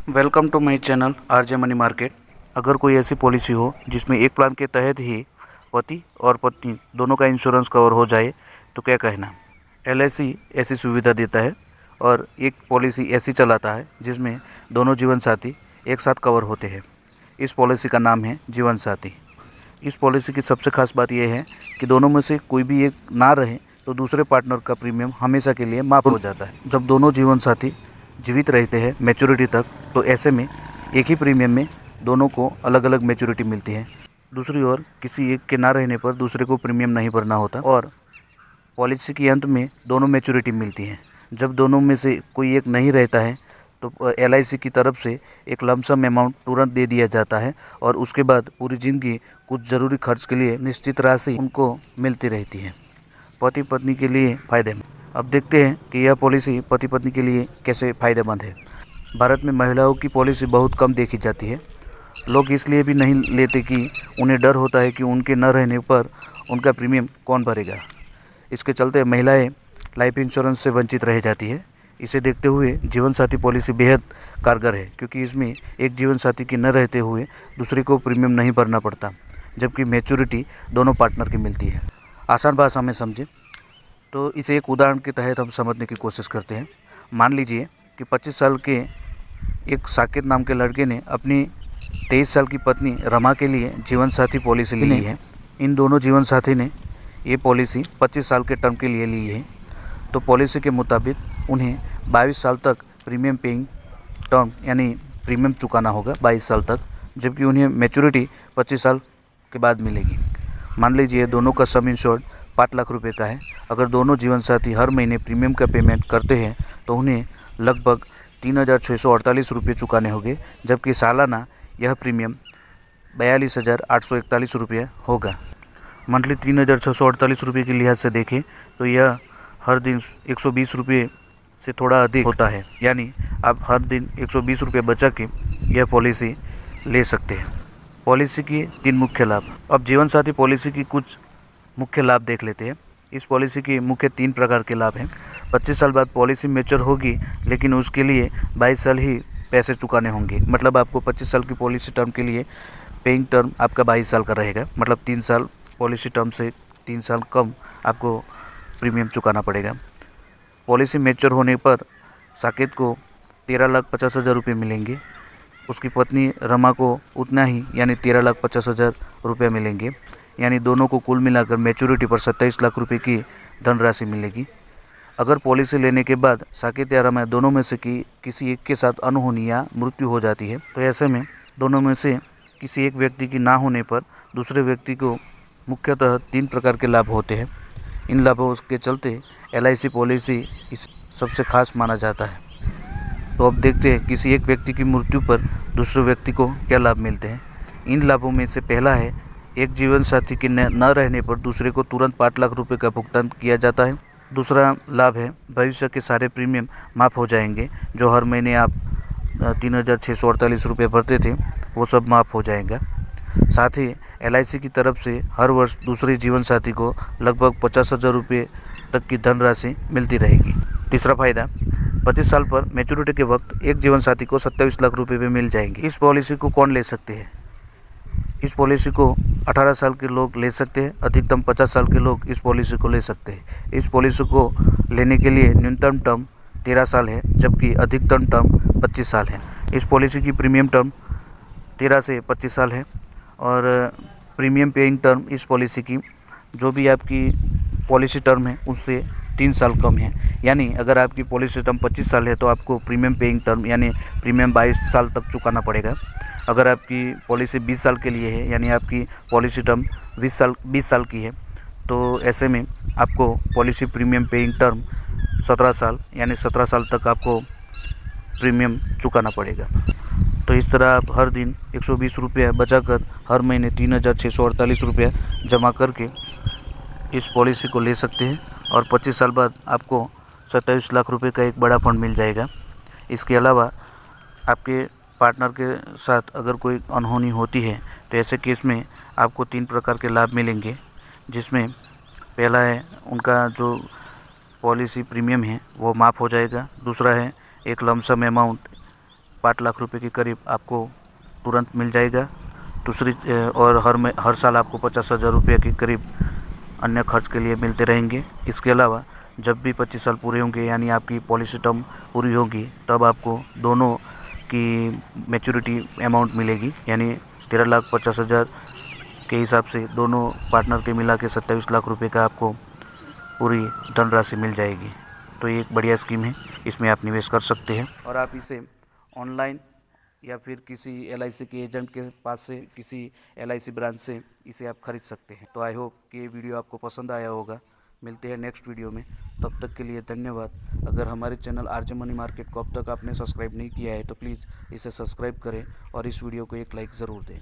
Welcome to my channel RJ Money Market. अगर कोई ऐसी पॉलिसी हो जिसमें एक प्लान के तहत ही पति और पत्नी दोनों का इंश्योरेंस कवर हो जाए तो क्या कहना। एलआईसी ऐसी सुविधा देता है और एक पॉलिसी ऐसी चलाता है जिसमें दोनों जीवन साथी एक साथ कवर होते हैं। इस पॉलिसी का नाम है जीवन साथी। इस पॉलिसी की सबसे खास बात यह है कि दोनों में से कोई भी एक ना रहे तो दूसरे पार्टनर का प्रीमियम हमेशा के लिए माफ़ हो जाता है। जब दोनों जीवन साथी जीवित रहते हैं मैच्योरिटी तक, तो ऐसे में एक ही प्रीमियम में दोनों को अलग अलग मैच्योरिटी मिलती है। दूसरी ओर किसी एक के ना रहने पर दूसरे को प्रीमियम नहीं भरना होता और पॉलिसी के अंत में दोनों मैच्योरिटी मिलती है। जब दोनों में से कोई एक नहीं रहता है तो एलआईसी की तरफ से एक लमसम अमाउंट तुरंत दे दिया जाता है और उसके बाद पूरी ज़िंदगी कुछ ज़रूरी खर्च के लिए निश्चित राशि उनको मिलती रहती है। पति पत्नी के लिए फ़ायदे। अब देखते हैं कि यह पॉलिसी पति पत्नी के लिए कैसे फ़ायदेमंद है। भारत में महिलाओं की पॉलिसी बहुत कम देखी जाती है। लोग इसलिए भी नहीं लेते कि उन्हें डर होता है कि उनके न रहने पर उनका प्रीमियम कौन भरेगा। इसके चलते महिलाएं लाइफ इंश्योरेंस से वंचित रह जाती है। इसे देखते हुए जीवन साथी पॉलिसी बेहद कारगर है, क्योंकि इसमें एक जीवन साथी की न रहते हुए दूसरे को प्रीमियम नहीं भरना पड़ता, जबकि मैच्योरिटी दोनों पार्टनर की मिलती है। आसान भाषा में समझें तो इसे एक उदाहरण के तहत हम समझने की कोशिश करते हैं। मान लीजिए कि 25 साल के एक साकेत नाम के लड़के ने अपनी 23 साल की पत्नी रमा के लिए जीवन साथी पॉलिसी ली है। इन दोनों जीवन साथी ने ये पॉलिसी 25 साल के टर्म के लिए ली है। तो पॉलिसी के मुताबिक उन्हें 22 साल तक प्रीमियम पेइंग टर्म यानी प्रीमियम चुकाना होगा 22 साल तक, जबकि उन्हें मैच्योरिटी 25 साल के बाद मिलेगी। मान लीजिए दोनों का सम इंश्योर्ड 5 लाख रुपए का है। अगर दोनों जीवन साथी हर महीने प्रीमियम का पेमेंट करते हैं तो उन्हें लगभग 3,648 रुपये चुकाने होंगे, जबकि सालाना यह प्रीमियम 42,841 रुपये होगा। मंथली 3,648 रुपये के लिहाज से देखें तो यह हर दिन 120 रुपये से थोड़ा अधिक होता है, यानी आप हर दिन 120 रुपये बचा के यह पॉलिसी ले सकते हैं। पॉलिसी की 3 मुख्य लाभ। अब जीवन साथी पॉलिसी की कुछ मुख्य लाभ देख लेते हैं। इस पॉलिसी के मुख्य 3 प्रकार के लाभ हैं। 25 साल बाद पॉलिसी मैच्योर होगी, लेकिन उसके लिए 22 साल ही पैसे चुकाने होंगे। मतलब आपको 25 साल की पॉलिसी टर्म के लिए पेइंग टर्म आपका 22 साल का रहेगा। मतलब 3 साल पॉलिसी टर्म से 3 साल कम आपको प्रीमियम चुकाना पड़ेगा। पॉलिसी मैच्योर होने पर साकेत को 13,50,000 रुपये मिलेंगे। उसकी पत्नी रमा को उतना ही यानी 13,50,000 रुपये मिलेंगे। यानी दोनों को कुल मिलाकर मैच्योरिटी पर 27 लाख रुपए की धनराशि मिलेगी। अगर पॉलिसी लेने के बाद साकेत या रमा दोनों में से किसी एक के साथ अनहोनी या मृत्यु हो जाती है तो ऐसे में दोनों में से किसी एक व्यक्ति की ना होने पर दूसरे व्यक्ति को मुख्यतः 3 प्रकार के लाभ होते हैं। इन लाभों के चलते एलआईसी पॉलिसी इस सबसे खास माना जाता है। तो अब देखते हैं किसी एक व्यक्ति की मृत्यु पर दूसरे व्यक्ति को क्या लाभ मिलते हैं। इन लाभों में से पहला है, एक जीवन साथी के न रहने पर दूसरे को तुरंत 5 लाख रुपए का भुगतान किया जाता है। दूसरा लाभ है, भविष्य के सारे प्रीमियम माफ़ हो जाएंगे। जो हर महीने आप 3,648 रुपये भरते थे वो सब माफ़ हो जाएगा। साथ ही एलआईसी की तरफ से हर वर्ष दूसरे जीवन साथी को लगभग 50,000 रुपये तक की धनराशि मिलती रहेगी। तीसरा फायदा, 25 साल पर मैच्योरिटी के वक्त एक जीवन साथी को 27 लाख रुपये भी मिल जाएंगे। इस पॉलिसी को कौन ले सकते हैं? इस पॉलिसी को 18 साल के लोग ले सकते हैं। अधिकतम 50 साल के लोग इस पॉलिसी को ले सकते हैं। इस पॉलिसी को लेने के लिए न्यूनतम टर्म 13 साल है, जबकि अधिकतम टर्म 25 साल है। इस पॉलिसी की प्रीमियम टर्म 13 से 25 साल है और प्रीमियम पेइंग टर्म इस पॉलिसी की जो भी आपकी पॉलिसी टर्म है उससे 3 साल कम है। यानी अगर आपकी पॉलिसी टर्म 25 साल है तो आपको प्रीमियम पेइंग टर्म यानी प्रीमियम 22 साल तक चुकाना पड़ेगा। अगर आपकी पॉलिसी 20 साल के लिए है यानी आपकी पॉलिसी टर्म 20 साल की है तो ऐसे में आपको पॉलिसी प्रीमियम पेइंग टर्म 17 साल यानी 17 साल तक आपको प्रीमियम चुकाना पड़ेगा। तो इस तरह आप हर दिन 120 रुपये बचाकर हर महीने 3,648 रुपये जमा करके इस पॉलिसी को ले सकते हैं और 25 साल बाद आपको 27 लाख रुपए का एक बड़ा फंड मिल जाएगा। इसके अलावा आपके पार्टनर के साथ अगर कोई अनहोनी होती है तो ऐसे केस में आपको 3 प्रकार के लाभ मिलेंगे, जिसमें पहला है उनका जो पॉलिसी प्रीमियम है वो माफ़ हो जाएगा। दूसरा है एक लमसम अमाउंट 5 लाख रुपए के करीब आपको तुरंत मिल जाएगा। और हर साल आपको 50,000 रुपये के करीब अन्य खर्च के लिए मिलते रहेंगे। इसके अलावा जब भी 25 साल पूरे होंगे यानी आपकी पॉलिसी टर्म पूरी होगी, तब आपको दोनों की मैच्योरिटी अमाउंट मिलेगी, यानी 13,50,000 के हिसाब से दोनों पार्टनर के मिला के 27 लाख रुपए का आपको पूरी धनराशि मिल जाएगी। तो ये एक बढ़िया स्कीम है, इसमें आप निवेश कर सकते हैं और आप इसे ऑनलाइन या फिर किसी LIC के एजेंट के पास से, किसी LIC ब्रांच से इसे आप खरीद सकते हैं। तो आई होप कि ये वीडियो आपको पसंद आया होगा। मिलते हैं नेक्स्ट वीडियो में, तब तक के लिए धन्यवाद। अगर हमारे चैनल RJ मनी मार्केट को अब तक आपने सब्सक्राइब नहीं किया है तो प्लीज़ इसे सब्सक्राइब करें और इस वीडियो को एक लाइक ज़रूर दें।